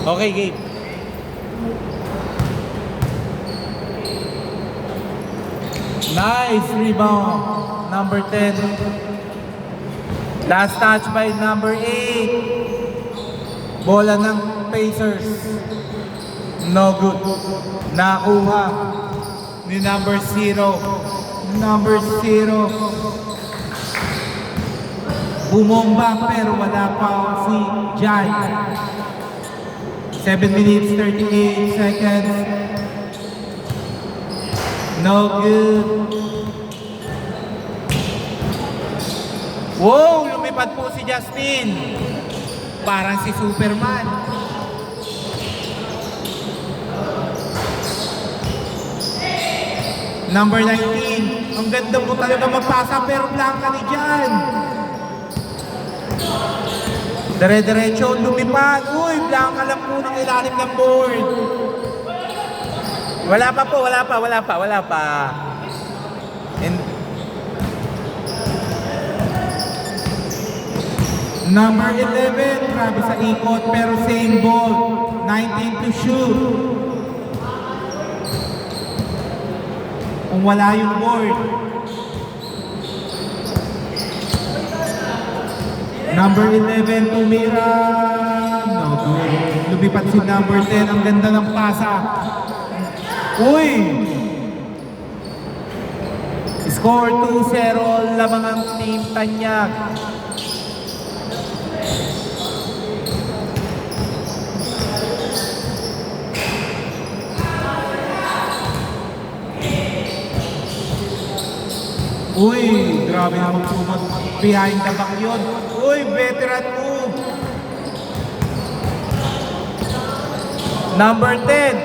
Okay, game. Nice rebound. Number 10. Last touch by number 8. Bola ng Pacers. No good. Nakuha ni number 0. Number 0. Bumomba pero wala pa si Jan. 7 minutes 38 seconds. No good. Wow! Lumipad po si Justin. Parang si Superman. Number 19. Ang ganda mo talaga magpasa pero blanca ni Jan. Dire-diretso lumipad. Uy, blanca lang po ng ilalim ng board. Wala pa po, wala pa. And number 11, grabe sa ikot pero same ball. 19 to shoot. Kung wala yung board. Number 11, tumira. No good. Lumipat si number 10. Ang ganda ng pasa. Uy! Score 2-0. Lamang ang team Tanyag. Uy! Grabe naman pumat. Behind the back yun. Uy! Veteran move. Number 10.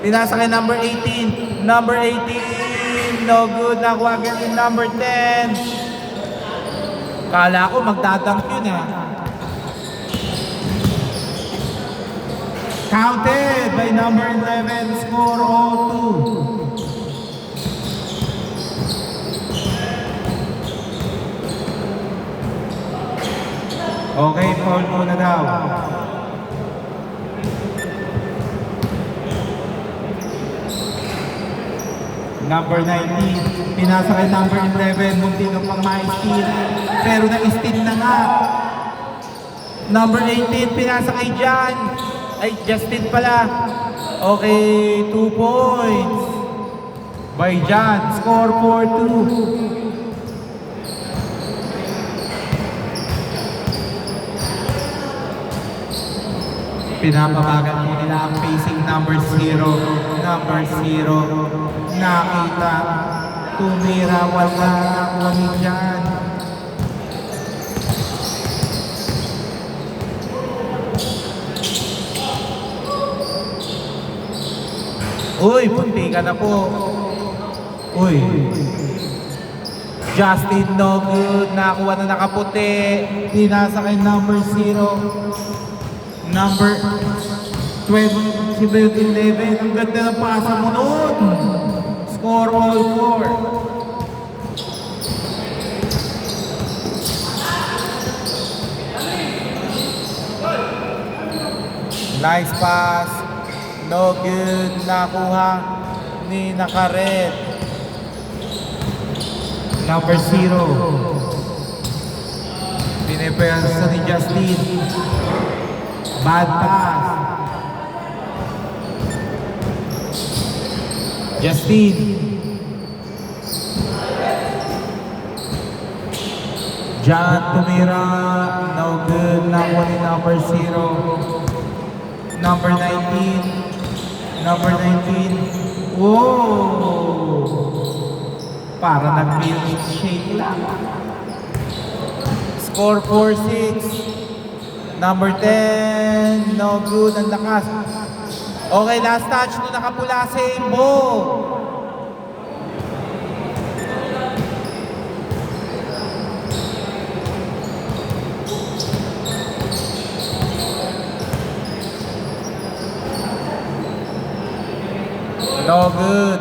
Pinasa kay number 18. Number 18. No good. Nakuha agad yung number 10. Kala ko magdadunk yun ha. Counted by number 11. Score 0-2. Okay, foul muna daw. Number 19, pinasa kay number 11, munti nung pang ma-steal, pero na-steal na nga. Number 18, pinasa kay Jan, ay Justin pala. Okay, 2 points by Jan, score 4-2. Pinapabagal mo nila ang facing number 0. Number 0. Nakita. Tumira. Wala. Wala dyan. Uy, punti ka na po. Uy. Justin, no good. Nakuha na nakaputi. Pinasa kay number 0. Number 12, si 11, ang ganda ng pasa mo noon. Score all 4. Nice pass. No good. Nakuha ni Nakaret. Number 0. Pinipensa ni Justin. Bad pass. Justin. Jan tumira. No good. Nakuha ni number 0. Number 19. Number 19. Whoa! Para nag-milkshake lang. Score 4-6. Number 10, no good, ang lakas. Okay, last touch no nakapula sa Imbo. No good.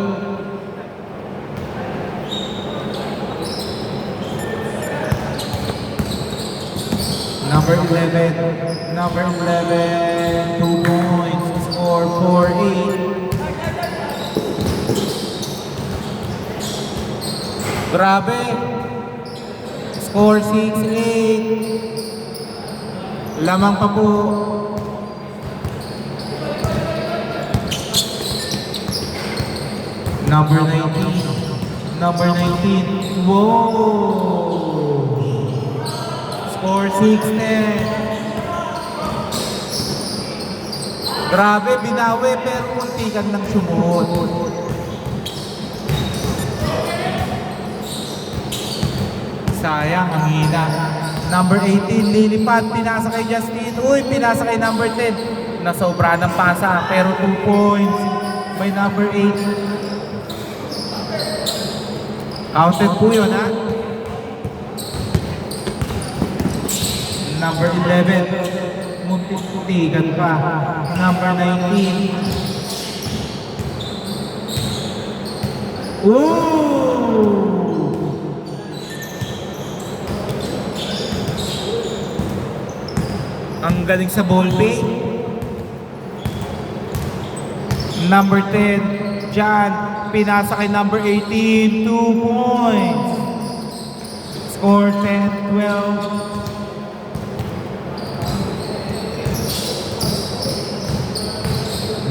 Number 11. Number 11. 4-8. Grabe. Score 6-8. Lamang pa po. Number 19. Number 19. Whoa! Score 6-10. Grabe, binawi pero muntikan lang sumuot. Sayang, ang hina. Number 18, lilipad, pinasa kay Justin. Uy, pinasa kay number 10. Nasobra ng pasa, pero 2 points by number 8. Counted po yun, ha? Number 11, muntik-muntikan pa. Number 19. Ooh! Ang galing sa ball pay. Number 10, Jan, pinasa kay number 18, 2 points. Score 10-12.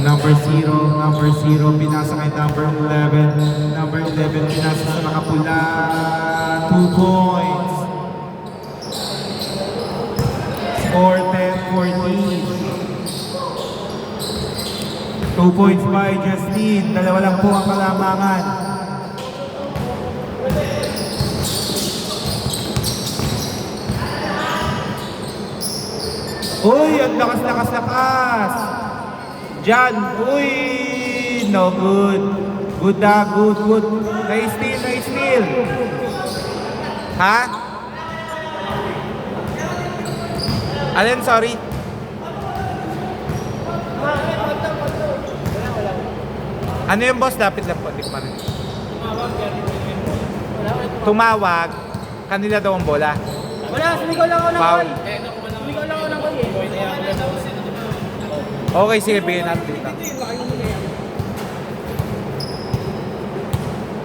Number 0, pinasa kay number 11. Number 11, pinasa sa nakapula, 2 points. Score 10-14. 2 points by Justin. Dalawa lang po ang kalamangan. Uy, ang lakas. Jan, uy, no good. Good. Nice steal. Ha? Alin, sorry? Ano yung boss? Dapat lang po. Tumawag. Kanila daw ang bola. Wala, sumigaw lang ako ng Foul. call. Sumigaw lang ako ng call eh. Okay, sige, bigyan natin dito.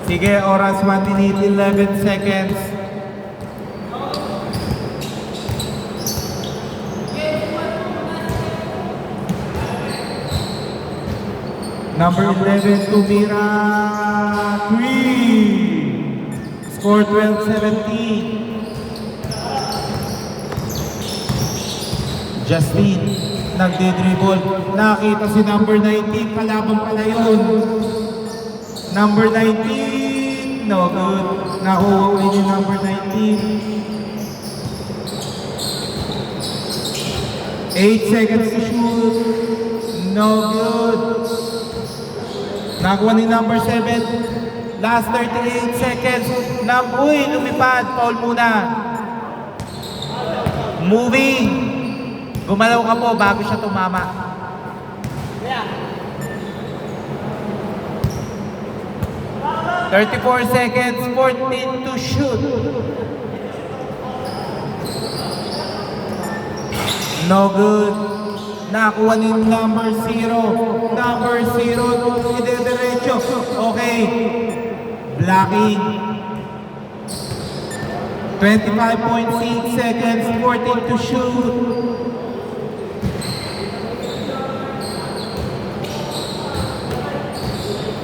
Sige, oras 1 minute 11 seconds. Number 11, Tumira, 3. Score 12-17. Justin, nagde-dribble. Nakita si number 19, kalaban pala yun. Number 19, no good. Nakuha ulit yung number 19. 8 seconds to shoot. No good. Nakuha ni number 7. Last 38 seconds. Uy, lumipad. Foul muna. Moving. Gumalaw ka po bago siya tumama. 34 seconds. 14 to shoot. No good. Nakuha ni number 0. Number 0, ide-diretso. Okay. Blocking. 25.6 seconds, 14 to shoot.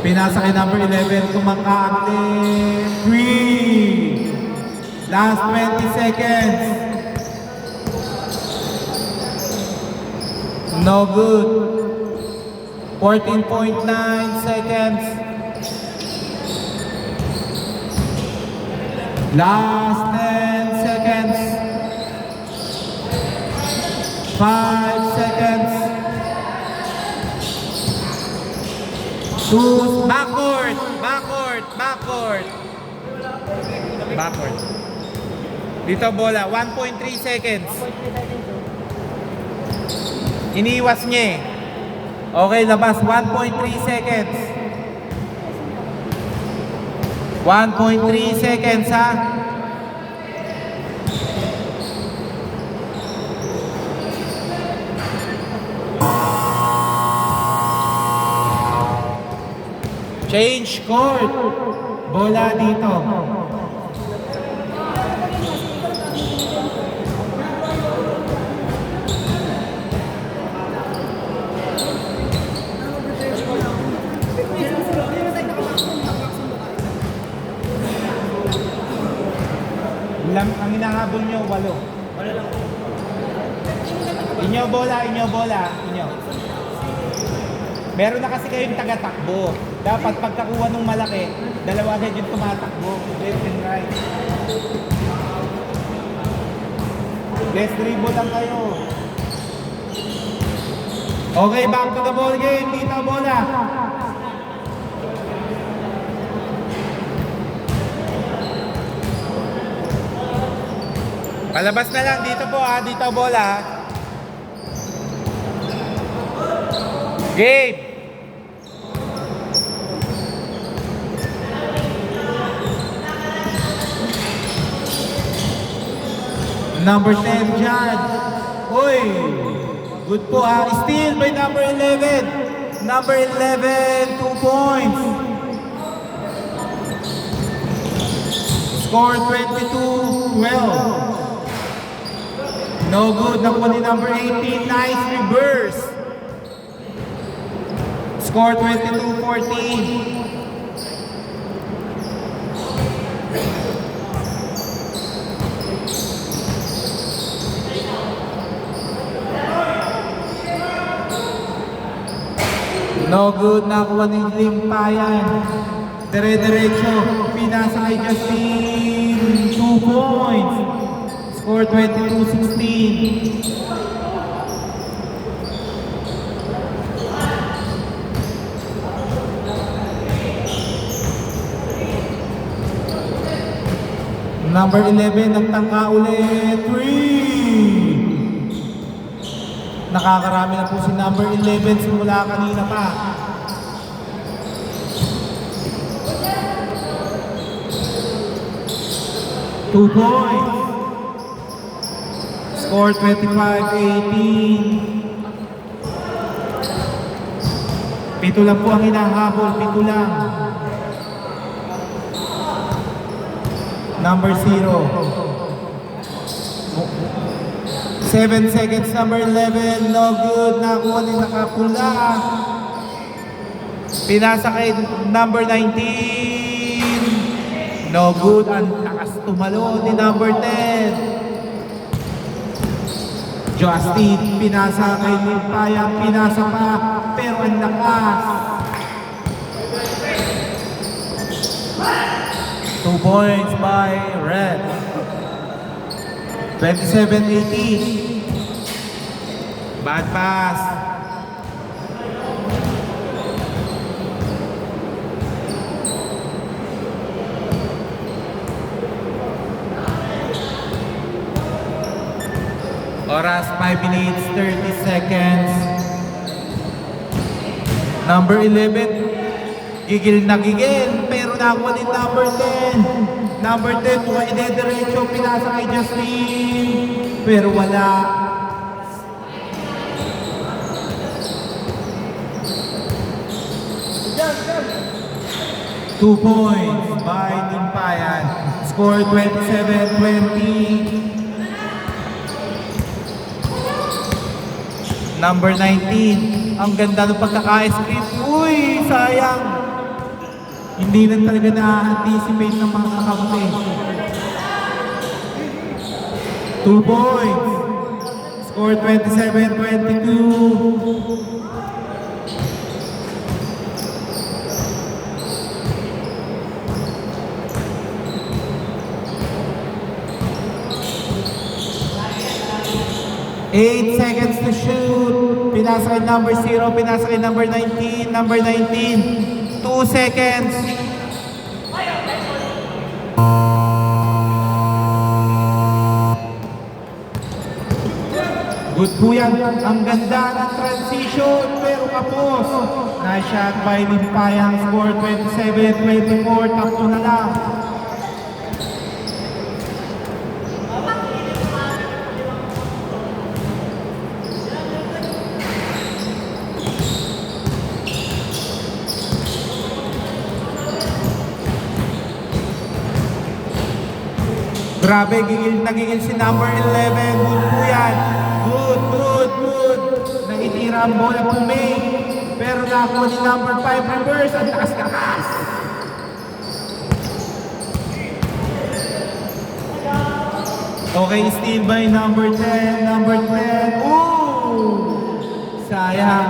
Pinasa kay number 11, kumakaakte. 3. Last 20 seconds. No good. 14.9 seconds. Last 10 seconds. 5 seconds. 2. Backward. Dito bola. 1.3 seconds. Iniwas niya eh. Okay, labas. 1.3 seconds. 1.3 seconds, ha? Change court. Bola dito. Ang hinahabol nyo, 8. Inyo bola. Meron na kasi kayong taga-takbo. Dapat pagkakuha ng malaki, dalawa agad yung tumatakbo. Left and right. Let's dribble lang kayo. Okay, back to the ball game. Dito bola. Palabas na lang dito po ha, dito bola. Game. Number 10 Jan. Uy, good po ha. Steal by number 11. Number 11, 2 points. Score 22-12. No good. Nakuha ni number 18. Nice reverse. Score 22-14. No good. Nakuha ni Limpayan. Dire-diretso. Pinasa kay Justin. 2 points. Score 22-16. Number 11, nagtangka ulit. 3. Nakakarami na po si number 11 simula kanina pa. Two points. Score 25-18. Pito lang po ang hinahabol. Pito lang. Number 0. 7 seconds. Number 11. No good. Nakuha ni nakapula. Pinasa kay number 19. No good. Ang takas tumalo ni number 10. Justin, pinasa kay Limpayan, pinasa pa, pero ang lakas. 2 points by Red. 27-18. Bad pass. Oras 5 minutes 30 seconds. Number 11, gigil na gigil, pero nakuha din number 10. Number 10, ide-diretso, pinasa kay Justin, pero wala. Two points by Limpayan. Score 27-20. Number 19. Ang ganda ng pagkaka-script. Uy, sayang. Hindi na talaga na-anticipate ng mga kakampi. 2 points. Score 27-22. Eight seconds to shoot. Pinasa kay number 0, pinasa kay number 19. Number 19, 2 seconds. Good po yan. Ang ganda ng transition, pero kapos. Nice shot by Limpayan. Score 27-24. Takto na lang. Grabe, nagigil si number 11. Good po yan. Good. Naitira ang bola po May. Pero nakuha ni number 5 reverse. Ang takas-takas. Okay, steal by number 10. Number 10. Ooh! Sayang.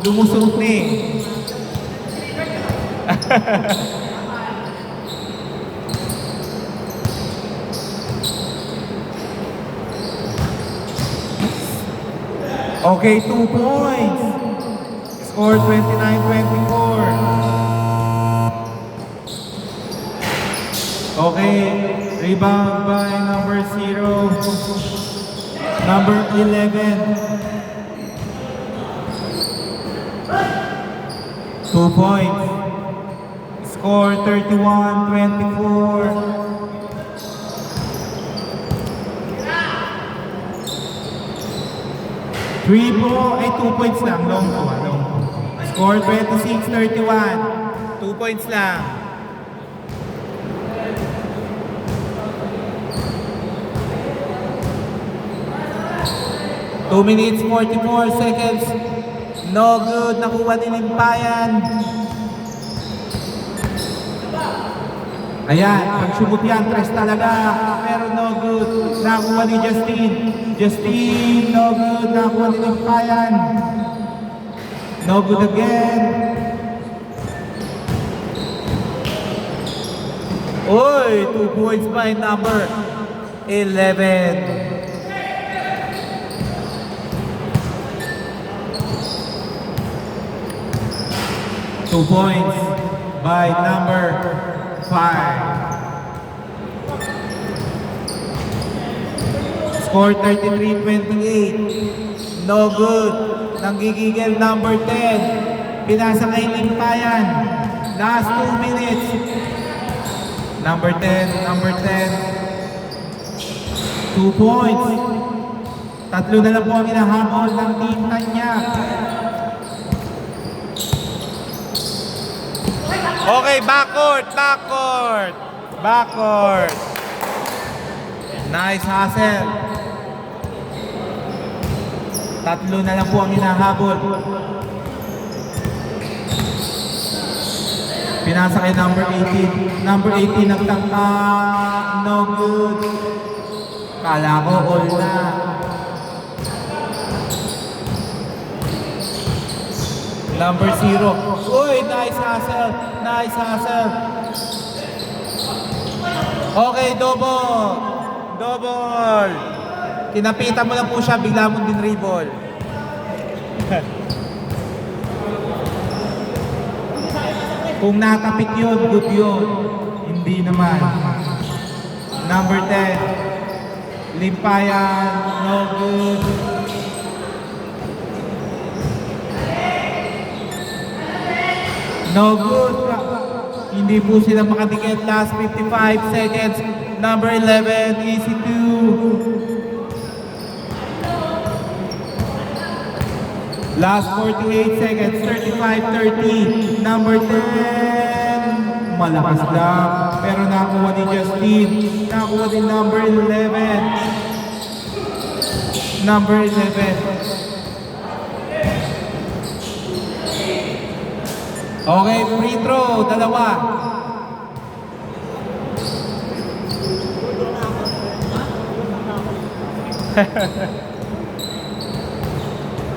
Lumusot ni. Okay, 2 points. Score 29-24. Okay, rebound by number 0. Number 11. 2 points. Score 31-24. Three po, ay 2 points lang. Long po. Score 26-31. 2 points lang. Two minutes, 44 seconds. No good. Nakuha ni Limpayan. Ayan, pag sumut yan, tres talaga. Pero no good. Nakuha ni Justin. No good. Nakuha ni Limpayan. No good again. Uy, 2 points by number 11. Two points by number 5. Score 33-28. No good. Nanggigigil number 10. Pinasa kay Limpayan. Last 2 minutes. Number 10. 2 points. Tatlo na lang po ang hinahabol ng Team Tanyak. Okay, backcourt. Nice hustle. Tatlo na lang po ang hinahabol. Pinasa kay number 18. Number 18 nagtangka. No good. Kala ko all na. Number 0. Uy, nice hustle. Okay, double. Kinapitan mo lang po siya, bigla mo din dribble. Kung nakapit yun, good yun. Hindi naman. Number 10. Limpayan, no good. No good. Hindi po sila makadikit. Last 55 seconds. Number 11, easy 2. Last 48 seconds. 35-30. Number 10. Malakas lang. Pero nakuha ni Justin. Nakuha din number 11. Number 11. Okay, free throw, dalawa.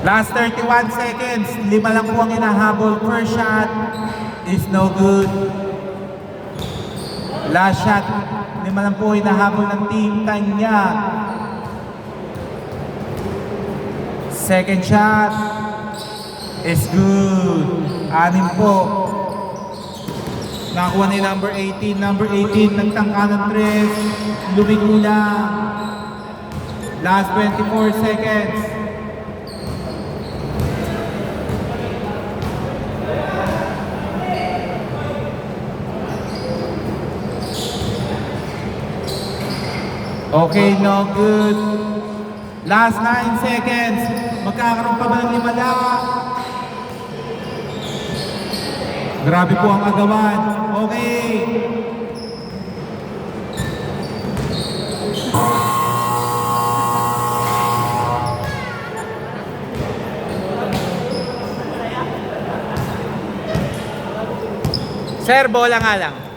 Last 31 seconds, 5 lang po ang hinahabol. First shot is no good. Last shot, 5 lang po hinahabol ng Team Tanyak. Second shot is good. 6 po. Nakuha ni number 18. Number 18, nagtangka ng 3. Lumiko lang. Last 24 seconds. Okay, no good. Last 9 seconds. Magkakaroon pa ba ng 5 lang? Grabe po ang agawan. Okay. Sir, bola nga lang.